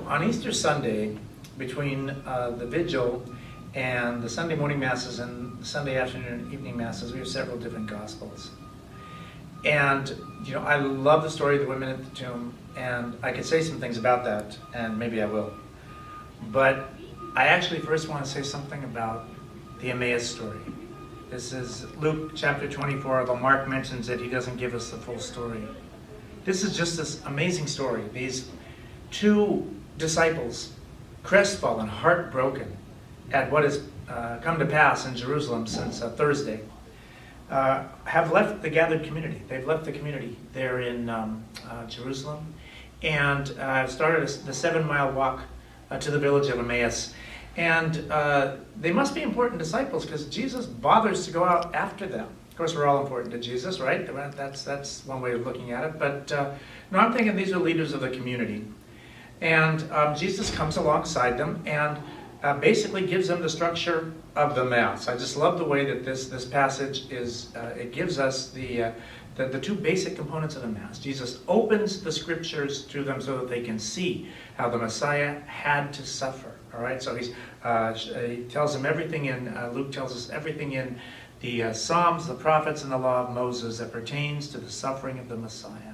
On Easter Sunday, between the Vigil and the Sunday morning Masses and the Sunday afternoon and evening Masses, we have several different Gospels. And, I love the story of the women at the tomb, and I could say some things about that, and maybe I will. But I actually first want to say something about the Emmaus story. This is Luke chapter 24, although Mark mentions it, he doesn't give us the full story. This is just this amazing story. These two disciples, crestfallen, heartbroken at what has come to pass in Jerusalem since Thursday, have left the gathered community. They've left the community there in Jerusalem and started the 7-mile walk to the village of Emmaus. And they must be important disciples because Jesus bothers to go out after them. Of course, we're all important to Jesus, right? That's one way of looking at it. But no, I'm thinking these are leaders of the community. And Jesus comes alongside them and basically gives them the structure of the Mass. I just love the way that this passage is, it gives us the two basic components of the Mass. Jesus opens the Scriptures to them so that they can see how the Messiah had to suffer. All right, so he tells them everything in, Luke tells us everything in the Psalms, the prophets, and the law of Moses that pertains to the suffering of the Messiah.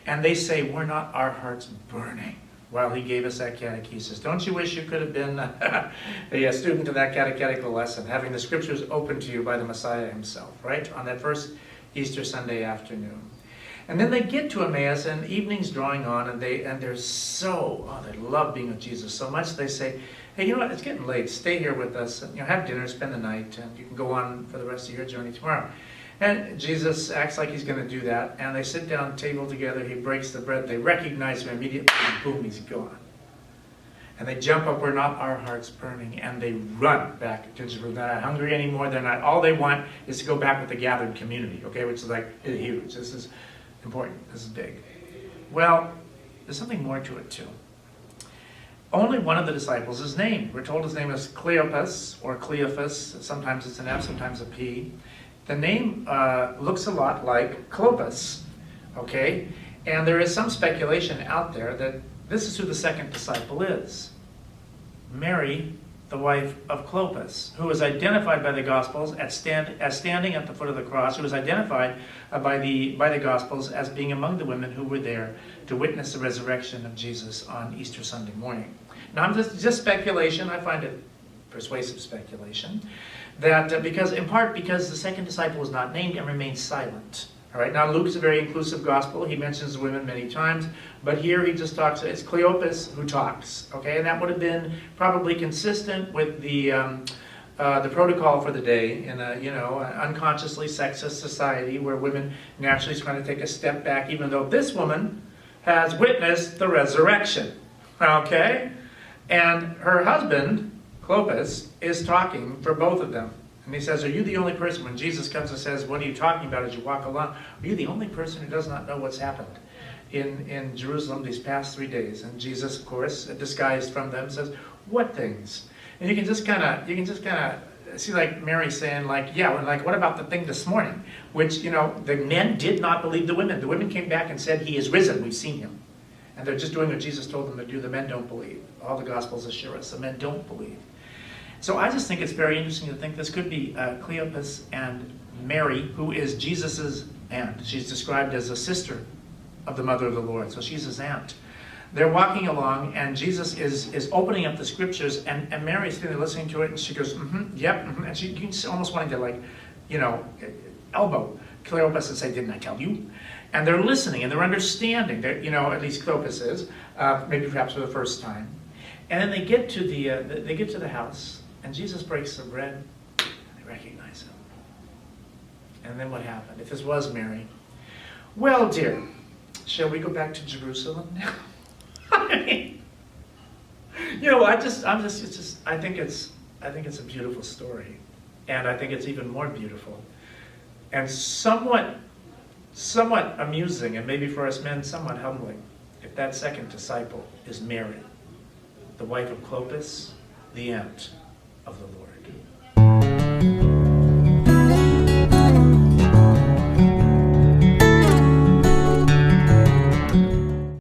And they say, were not our hearts burning while he gave us that catechesis? Don't you wish you could have been a student of that catechetical lesson, having the Scriptures opened to you by the Messiah himself, right, on that first Easter Sunday afternoon? And then they get to Emmaus, and evening's drawing on, and they love being with Jesus so much, they say, hey, you know what, it's getting late, stay here with us, and, have dinner, spend the night, and you can go on for the rest of your journey tomorrow. And Jesus acts like he's going to do that, and they sit down at the table together, he breaks the bread, they recognize him immediately, and boom, he's gone. And they jump up, we're not our hearts burning, and they run back to Jerusalem. They're not hungry anymore, all they want is to go back with the gathered community, okay, which is like huge. This is important, this is big. Well, there's something more to it too. Only one of the disciples is named. We're told his name is Cleopas, or Cleophas, sometimes it's an F, sometimes a P. The name looks a lot like Clopas, okay? And there is some speculation out there that this is who the second disciple is. Mary, the wife of Clopas, who is identified by the Gospels as standing at the foot of the cross, who is identified by the Gospels as being among the women who were there to witness the resurrection of Jesus on Easter Sunday morning. Now, I'm just speculation. I find it persuasive speculation. That in part because the second disciple was not named and remains silent. All right, now Luke is a very inclusive gospel. He mentions the women many times, but here he just talks, it's Cleopas who talks, okay? And that would have been probably consistent with the protocol for the day in an unconsciously sexist society where women naturally trying to take a step back, even though this woman has witnessed the resurrection, okay? And her husband, Clopas, is talking for both of them. And he says, are you the only person, when Jesus comes and says, what are you talking about as you walk along? Are you the only person who does not know what's happened in Jerusalem these past 3 days? And Jesus, of course, disguised from them, says, what things? And you can just kind of see like Mary saying, what about the thing this morning? Which, the men did not believe the women. The women came back and said, he is risen, we've seen him. And they're just doing what Jesus told them to do. The men don't believe. All the Gospels assure us the men don't believe. So I just think it's very interesting to think this could be Cleopas and Mary, who is Jesus' aunt. She's described as a sister of the mother of the Lord, so she's his aunt. They're walking along, and Jesus is opening up the Scriptures, and Mary's sitting there listening to it, and she goes, yep, and she almost wanting to elbow Cleopas and say, didn't I tell you? And they're listening, and they're understanding. They're, at least Cleopas is, maybe perhaps for the first time. And then they get to the house. And Jesus breaks the bread, they recognize him. And then what happened? If this was Mary, well, dear, shall we go back to Jerusalem now? I mean, I think it's a beautiful story. And I think it's even more beautiful. And somewhat amusing, and maybe for us men, somewhat humbling, if that second disciple is Mary, the wife of Clopas, the aunt of the Lord.